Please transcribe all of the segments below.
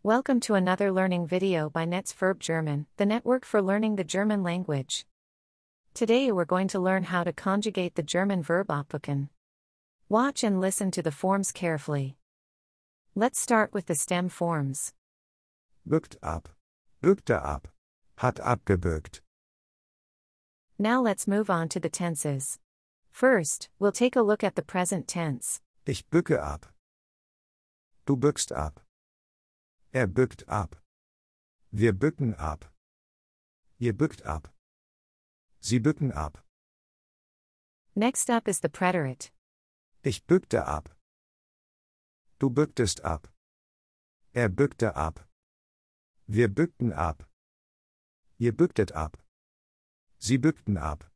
Welcome to another learning video by Netz Verb German, the network for learning the German language. Today we're going to learn how to conjugate the German verb abbücken. Watch and listen to the forms carefully. Let's start with the stem forms. Bückt ab, bückte ab, hat abgebückt. Now let's move on to the tenses. First, we'll take a look at the present tense. Ich bücke ab. Du bückst ab. Er bückt ab. Wir bücken ab. Ihr bückt ab. Sie bücken ab. Next up is the preterite. Ich bückte ab. Du bücktest ab. Er bückte ab. Wir bückten ab. Ihr bücktet ab. Sie bückten ab.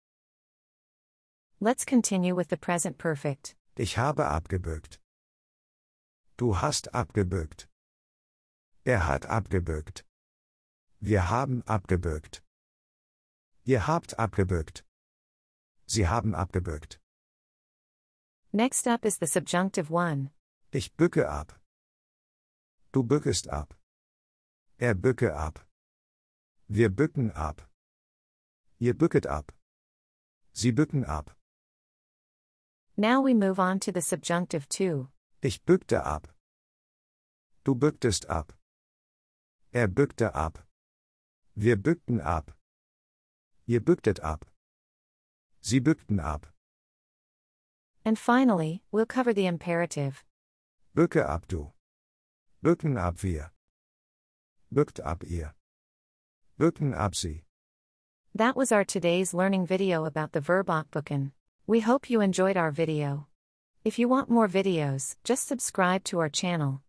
Let's continue with the present perfect. Ich habe abgebückt. Du hast abgebückt. Er hat abgebückt. Wir haben abgebückt. Ihr habt abgebückt. Sie haben abgebückt. Next up is the subjunctive one. Ich bücke ab. Du bückest ab. Er bücke ab. Wir bücken ab. Ihr bücket ab. Sie bücken ab. Now we move on to the subjunctive two. Ich bückte ab. Du bücktest ab. Er bückte ab. Wir bückten ab. Ihr bücktet ab. Sie bückten ab. And finally, we'll cover the imperative. Bücke ab du. Bücken ab wir. Bückt ab ihr. Bücken ab sie. That was our today's learning video about the verb abbücken. We hope you enjoyed our video. If you want more videos, just subscribe to our channel.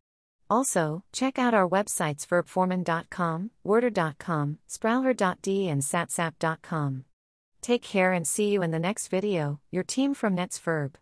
Also, check out our websites verbformen.com, worder.com, sprauher.de and satsap.com. Take care and see you in the next video, your team from Netz Verb.